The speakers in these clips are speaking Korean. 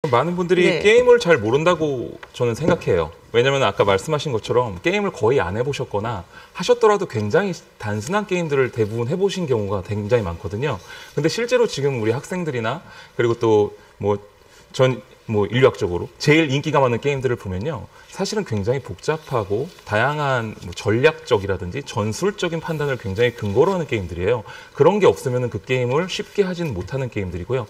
많은 분들이 네. 게임을 잘 모른다고 저는 생각해요. 왜냐면 아까 말씀하신 것처럼 게임을 거의 안 해보셨거나 하셨더라도 굉장히 단순한 게임들을 대부분 해보신 경우가 굉장히 많거든요. 근데 실제로 지금 우리 학생들이나 그리고 또 인류학적으로 제일 인기가 많은 게임들을 보면요. 사실은 굉장히 복잡하고 다양한 전략적이라든지 전술적인 판단을 굉장히 근거로 하는 게임들이에요. 그런 게 없으면 그 게임을 쉽게 하진 못하는 게임들이고요.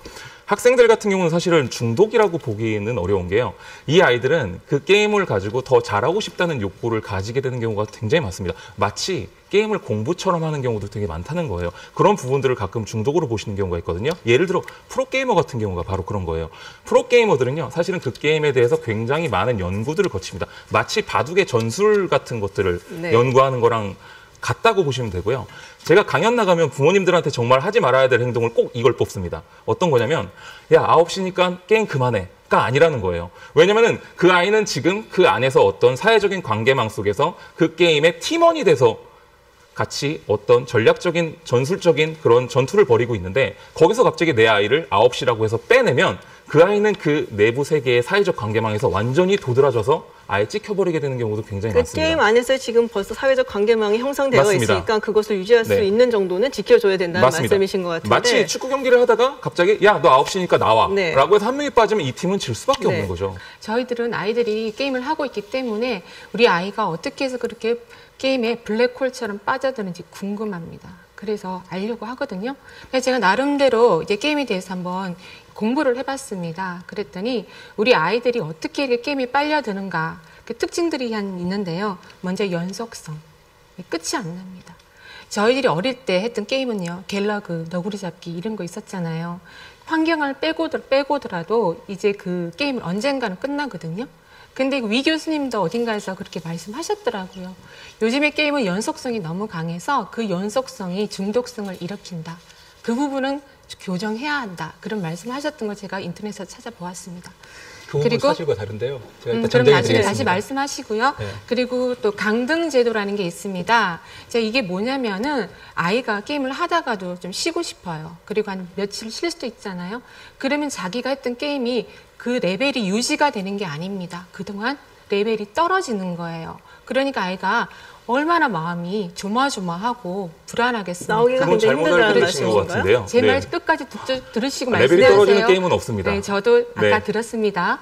학생들 같은 경우는 사실은 중독이라고 보기는 어려운 게요. 이 아이들은 그 게임을 가지고 더 잘하고 싶다는 욕구를 가지게 되는 경우가 굉장히 많습니다. 마치 게임을 공부처럼 하는 경우도 되게 많다는 거예요. 그런 부분들을 가끔 중독으로 보시는 경우가 있거든요. 예를 들어 프로게이머 같은 경우가 바로 그런 거예요. 프로게이머들은요. 사실은 그 게임에 대해서 굉장히 많은 연구들을 거칩니다. 마치 바둑의 전술 같은 것들을 연구하는 거랑 같다고 보시면 되고요. 제가 강연 나가면 부모님들한테 정말 하지 말아야 될 행동을 꼭 이걸 뽑습니다. 어떤 거냐면 야 9시니까 게임 그만해. 가 아니라는 거예요. 왜냐면은 그 아이는 지금 그 안에서 어떤 사회적인 관계망 속에서 그 게임의 팀원이 돼서 같이 어떤 전략적인 전술적인 그런 전투를 벌이고 있는데 거기서 갑자기 내 아이를 9시라고 해서 빼내면 그 아이는 그 내부 세계의 사회적 관계망에서 완전히 도드라져서 아예 찍혀버리게 되는 경우도 굉장히 많습니다. 게임 안에서 지금 벌써 사회적 관계망이 형성되어 맞습니다. 있으니까 그것을 유지할 수 있는 정도는 지켜줘야 된다는 맞습니다. 말씀이신 것 같은데. 마치 축구 경기를 하다가 갑자기 야, 너 9시니까 나와. 라고 해서 한 명이 빠지면 이 팀은 질 수밖에 없는 거죠. 저희들은 아이들이 게임을 하고 있기 때문에 우리 아이가 어떻게 해서 그렇게 게임에 블랙홀처럼 빠져드는지 궁금합니다. 그래서 알려고 하거든요. 그래서 제가 나름대로 이제 게임에 대해서 한번 공부를 해봤습니다. 그랬더니 우리 아이들이 어떻게 이렇게 게임에 빨려드는가 그 특징들이 있는데요. 먼저 연속성, 끝이 안 납니다. 저희들이 어릴 때 했던 게임은요. 갤러그, 너구리 잡기 이런 거 있었잖아요. 환경을 빼고더라도 이제 그 게임은 언젠가는 끝나거든요. 근데 위 교수님도 어딘가에서 그렇게 말씀하셨더라고요. 요즘의 게임은 연속성이 너무 강해서 그 연속성이 중독성을 일으킨다. 그 부분은 교정해야 한다. 그런 말씀하셨던 걸 제가 인터넷에서 찾아보았습니다. 그 부분 사실과 다른데요. 제가 일단 그럼 나중에 드리겠습니다. 다시 말씀하시고요. 네. 그리고 또 강등 제도라는 게 있습니다. 이게 뭐냐면은 아이가 게임을 하다가도 좀 쉬고 싶어요. 그리고 한 며칠 쉴 수도 있잖아요. 그러면 자기가 했던 게임이 그 레벨이 유지가 되는 게 아닙니다. 그동안 레벨이 떨어지는 거예요. 그러니까 아이가 얼마나 마음이 조마조마하고 불안하겠습니까? 나오기가 굉장히 힘들다는 말씀인 것 같은데요. 제 말 끝까지 들으시고 말씀하세요. 레벨이 떨어지는 게임은 없습니다. 네, 저도 아까 들었습니다.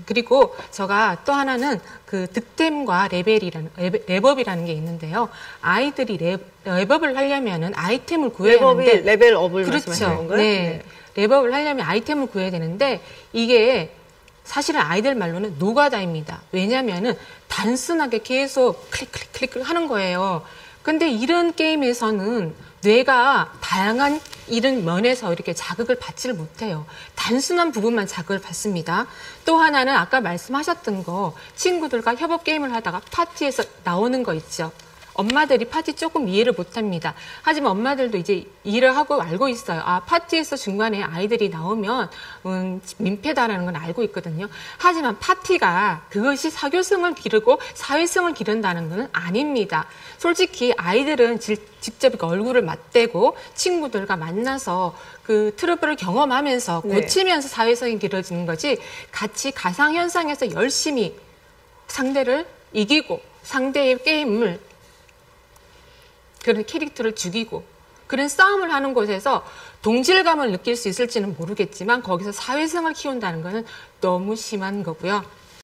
그리고 제가 또 하나는 그 득템과 랩업이라는 게 있는데요. 아이들이 랩업을 하려면은 아이템을 구해야 하는데 레벨업을 그렇죠. 말씀하시는 건가요? 네. 랩업을 하려면 아이템을 구해야 되는데 이게 사실은 아이들 말로는 노가다입니다. 왜냐면은 단순하게 계속 클릭 하는 거예요. 근데 이런 게임에서는 뇌가 다양한 이런 면에서 이렇게 자극을 받지를 못해요. 단순한 부분만 자극을 받습니다. 또 하나는 아까 말씀하셨던 거 친구들과 협업 게임을 하다가 파티에서 나오는 거 있죠. 엄마들이 파티 조금 이해를 못합니다. 하지만 엄마들도 이제 이해를 하고 알고 있어요. 아, 파티에서 중간에 아이들이 나오면 민폐다라는 건 알고 있거든요. 하지만 파티가 그것이 사교성을 기르고 사회성을 기른다는 건 아닙니다. 솔직히 아이들은 직접 얼굴을 맞대고 친구들과 만나서 그 트러블을 경험하면서 고치면서 사회성이 길어지는 거지 같이 가상현상에서 열심히 상대를 이기고 상대의 게임을 그런 캐릭터를 죽이고 그런 싸움을 하는 곳에서 동질감을 느낄 수 있을지는 모르겠지만 거기서 사회성을 키운다는 것은 너무 심한 거고요.